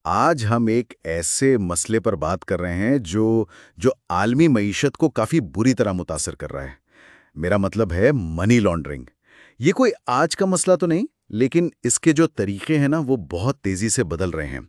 آج ہم ایک ایسے مسئلے پر بات کر رہے ہیں جو عالمی معیشت کو کافی بری طرح متاثر کر رہا ہے۔ میرا مطلب ہے منی لانڈرنگ۔ یہ کوئی آج کا مسئلہ تو نہیں، لیکن اس کے جو طریقے ہیں نا وہ بہت تیزی سے بدل رہے ہیں۔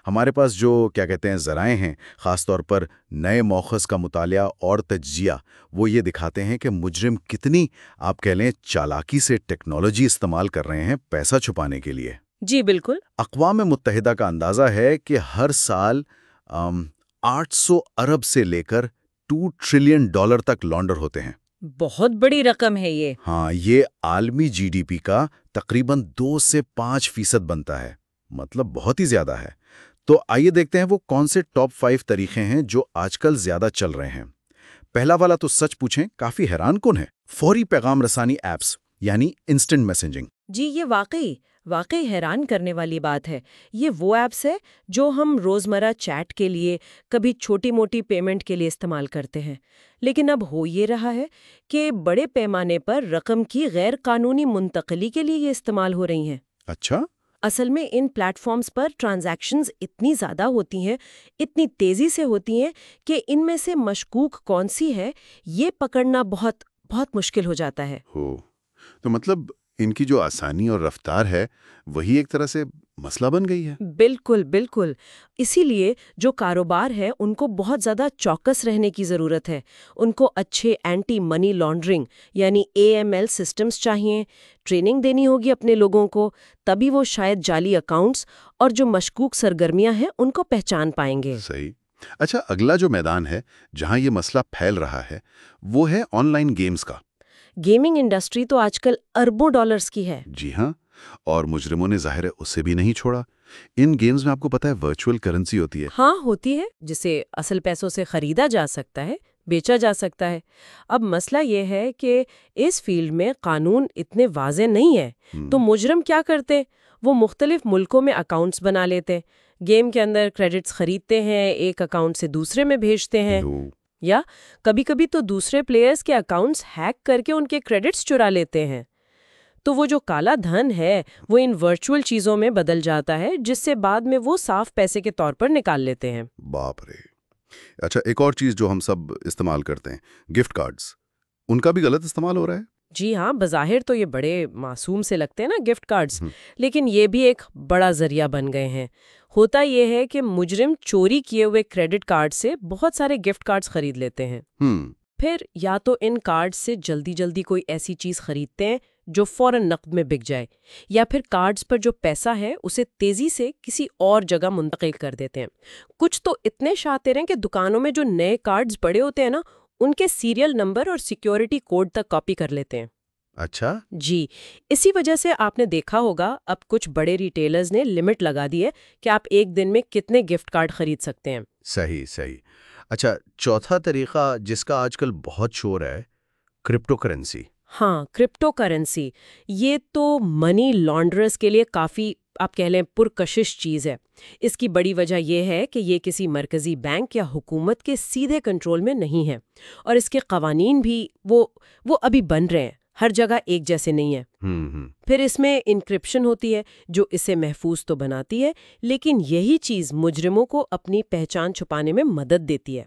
ہمارے پاس جو کیا کہتے ہیں ذرائع ہیں، خاص طور پر نئے مؤخذ کا مطالعہ اور تجزیہ، وہ یہ دکھاتے ہیں کہ مجرم کتنی آپ کہہ لیں چالاکی سے ٹیکنالوجی استعمال کر رہے ہیں پیسہ چھپانے کے لیے۔ جی بالکل۔ اقوام متحدہ کا اندازہ ہے کہ ہر سال 800 ارب سے لے کر 2 ٹریلین ڈالر تک لانڈر ہوتے ہیں۔ بہت بڑی رقم ہے یہ۔ ہاں، یہ عالمی جی ڈی پی کا تقریباً 2 سے 5% بنتا ہے، مطلب بہت ہی زیادہ ہے۔ تو آئیے دیکھتے ہیں وہ کون سے ٹاپ 5 طریقے ہیں جو آج کل زیادہ چل رہے ہیں۔ پہلا والا تو سچ پوچھیں کافی حیران کن ہے، فوری پیغام رسانی ایپس یعنی انسٹنٹ میسنجنگ۔ جی یہ واقعی حیران کرنے والی بات ہے۔ یہ وہ ایپس ہے جو ہم روزمرہ چیٹ کے لیے، کبھی چھوٹی موٹی پیمنٹ کے لیے استعمال کرتے ہیں، لیکن اب ہو یہ رہا ہے کہ بڑے پیمانے پر رقم کی غیر قانونی منتقلی کے لیے یہ استعمال ہو رہی ہیں۔ اچھا؟ اصل میں ان پلیٹ فارمز پر ٹرانزیکشنز اتنی زیادہ ہوتی ہیں، اتنی تیزی سے ہوتی ہیں کہ ان میں سے مشکوک کون سی ہے یہ پکڑنا بہت بہت مشکل ہو جاتا ہے۔ تو مطلب ان کی جو آسانی اور رفتار ہے وہی ایک طرح سے مسئلہ بن گئی ہے۔ بالکل بالکل۔ اسی لیے جو کاروبار ہے ان کو بہت زیادہ چوکس رہنے کی ضرورت ہے۔ ان کو اچھے اینٹی منی لانڈرنگ یعنی AML سسٹمز چاہیے، ٹریننگ دینی ہوگی اپنے لوگوں کو، تبھی وہ شاید جعلی اکاؤنٹس اور جو مشکوک سرگرمیاں ہیں ان کو پہچان پائیں گے۔ صحیح۔ اچھا، اگلا جو میدان ہے جہاں یہ مسئلہ پھیل رہا ہے وہ ہے آن لائن گیمز کا۔ گیمنگ انڈسٹری تو آج کل اربوں ڈالرز کی ہے۔ جی ہاں، اور مجرموں نے ظاہر ہے اسے بھی نہیں چھوڑا۔ ان گیمز میں آپ کو پتہ ہے ورچوئل کرنسی ہوتی ہے۔ ہاں ہوتی ہے، جسے اصل پیسوں سے خریدا جا سکتا ہے، بیچا جا سکتا ہے۔ اب مسئلہ یہ ہے کہ اس فیلڈ میں قانون اتنے واضح نہیں ہے، تو مجرم کیا کرتے؟ وہ مختلف ملکوں میں اکاؤنٹس بنا لیتے، گیم کے اندر کریڈٹس خریدتے ہیں، ایک اکاؤنٹ سے دوسرے میں بھیجتے ہیں، یا کبھی کبھی تو دوسرے پلیئرز کے اکاؤنٹس ہیک کر کے ان کے کریڈٹس چرا لیتے ہیں۔ تو وہ جو کالا دھن ہے وہ ان ورچوئل چیزوں میں بدل جاتا ہے، جس سے بعد میں وہ صاف پیسے کے طور پر نکال لیتے ہیں۔ باپ رے! اچھا، ایک اور چیز جو ہم سب استعمال کرتے ہیں، گفٹ کارڈز، ان کا بھی غلط استعمال ہو رہا ہے۔ جی ہاں، بظاہر تو یہ بڑے معصوم سے لگتے ہیں نا گفٹ کارڈز، لیکن یہ بھی ایک بڑا ذریعہ بن گئے ہیں۔ ہوتا یہ ہے کہ مجرم چوری کیے ہوئے کریڈٹ کارڈ سے بہت سارے گفٹ کارڈز خرید لیتے ہیں، پھر یا تو ان کارڈ سے جلدی کوئی ایسی چیز خریدتے ہیں جو فوراً نقد میں بک جائے، یا پھر کارڈز پر جو پیسہ ہے اسے تیزی سے کسی اور جگہ منتقل کر دیتے ہیں۔ کچھ تو اتنے شاطر ہیں کہ دکانوں میں جو نئے کارڈز پڑے ہوتے ہیں نا، ان کے سیریل نمبر اور سیکیورٹی کوڈ تک کاپی کر لیتے ہیں۔ اچھا؟ جی، اسی وجہ سے آپ نے دیکھا ہوگا اب کچھ بڑے ریٹیلرز نے لمٹ لگا دی ہے کہ آپ ایک دن میں کتنے گفٹ کارڈ خرید سکتے ہیں۔ صحیح۔ اچھا، چوتھا طریقہ جس کا آج کل بہت شور ہے، کرپٹو کرنسی۔ ہاں، کرپٹو کرنسی، یہ تو منی لانڈررز کے لیے کافی آپ کہہ لیں پرکشش چیز ہے۔ اس کی بڑی وجہ یہ ہے کہ یہ کسی مرکزی بینک یا حکومت کے سیدھے کنٹرول میں نہیں ہے، اور اس کے قوانین بھی وہ ابھی بن رہے ہیں، ہر جگہ ایک جیسے نہیں ہیں۔ پھر اس میں انکرپشن ہوتی ہے جو اسے محفوظ تو بناتی ہے، لیکن یہی چیز مجرموں کو اپنی پہچان چھپانے میں مدد دیتی ہے۔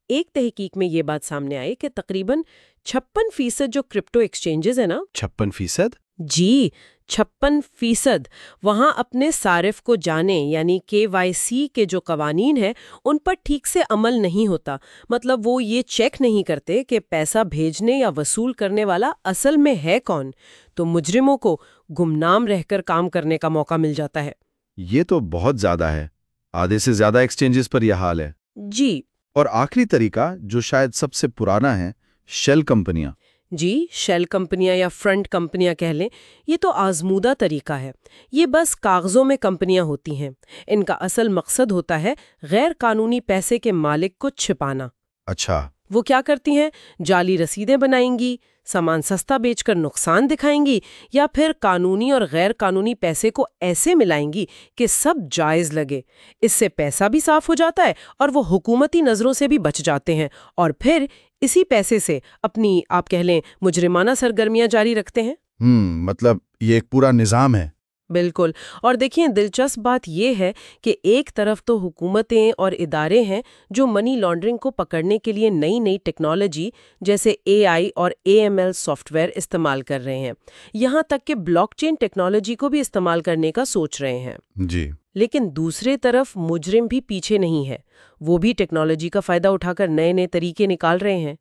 ایک تحقیق میں یہ بات سامنے آئی کہ تقریباً 56% جو کرپٹو ایکسچینجز ہیں نا، 56%؟ جی 56%، وہاں اپنے صارف کو جانے یعنی KYC کے جو قوانین ہیں ان پر ٹھیک سے عمل نہیں ہوتا۔ مطلب وہ یہ چیک نہیں کرتے کہ پیسہ بھیجنے یا وصول کرنے والا اصل میں ہے کون، تو مجرموں کو گمنام رہ کر کام کرنے کا موقع مل جاتا ہے۔ یہ تو بہت زیادہ ہے، آدھے سے زیادہ ایکسچینجز پر یہ حال ہے۔ جی، اور آخری طریقہ جو شاید سب سے پرانا ہے، شیل کمپنیاں۔ جی، شیل کمپنیاں یا فرنٹ کمپنیاں کہہ لیں، یہ تو آزمودہ طریقہ ہے۔ یہ بس کاغذوں میں کمپنیاں ہوتی ہیں، ان کا اصل مقصد ہوتا ہے غیر قانونی پیسے کے مالک کو چھپانا۔ اچھا، وہ کیا کرتی ہیں؟ جعلی رسیدیں بنائیں گی، سامان سستا بیچ کر نقصان دکھائیں گی، یا پھر قانونی اور غیر قانونی پیسے کو ایسے ملائیں گی کہ سب جائز لگے۔ اس سے پیسہ بھی صاف ہو جاتا ہے اور وہ حکومتی نظروں سے بھی بچ جاتے ہیں، اور پھر اسی پیسے سے اپنی آپ کہہ لیں مجرمانہ سرگرمیاں جاری رکھتے ہیں۔ مطلب یہ ایک پورا نظام ہے۔ بالکل. اور دیکھیں دلچسپ بات یہ ہے کہ ایک طرف تو حکومتیں اور ادارے ہیں جو منی لانڈرنگ کو پکڑنے کے لیے نئی نئی ٹیکنالوجی جیسے AI اور AML سافٹ ویئر استعمال کر رہے ہیں، یہاں تک کہ بلاک چین ٹیکنالوجی کو بھی استعمال کرنے کا سوچ رہے ہیں. جی. لیکن دوسرے طرف مجرم بھی پیچھے نہیں ہے، وہ بھی ٹیکنالوجی کا فائدہ اٹھا کر نئے نئے طریقے نکال رہے ہیں.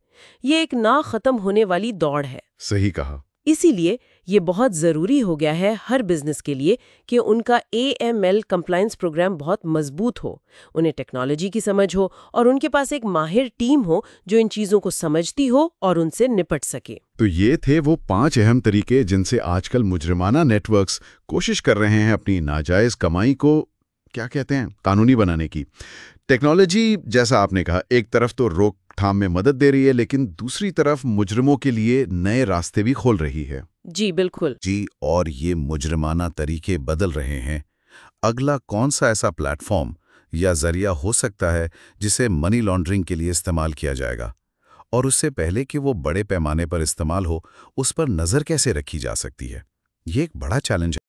یہ ایک نہ ختم ہونے والی دوڑ ہے. صحیح کہا. اسی لیے یہ بہت ضروری ہو گیا ہے ہر بزنس کے لیے کہ ان کا AML کمپلائنس پروگرام بہت مضبوط ہو، انہیں ٹیکنالوجی کی سمجھ ہو اور ان کے پاس ایک ماہر ٹیم ہو جو ان چیزوں کو سمجھتی ہو اور ان سے نپٹ سکے. تو یہ تھے وہ 5 اہم طریقے جن سے آج کل مجرمانہ نیٹ ورکس کوشش کر رہے ہیں اپنی ناجائز کمائی کو کیا کہتے ہیں قانونی بنانے کی. ٹیکنالوجی جیسا آپ نے کہا ایک طرف تو روک تھام میں مدد دے رہی ہے لیکن دوسری طرف مجرموں کے لیے نئے راستے بھی کھول رہی ہے. جی بالکل. جی، اور یہ مجرمانہ طریقے بدل رہے ہیں. اگلا کون سا ایسا پلیٹ فارم یا ذریعہ ہو سکتا ہے جسے منی لانڈرنگ کے لیے استعمال کیا جائے گا؟ اور اس سے پہلے کہ وہ بڑے پیمانے پر استعمال ہو، اس پر نظر کیسے رکھی جا سکتی ہے؟ یہ ایک بڑا چیلنج ہے.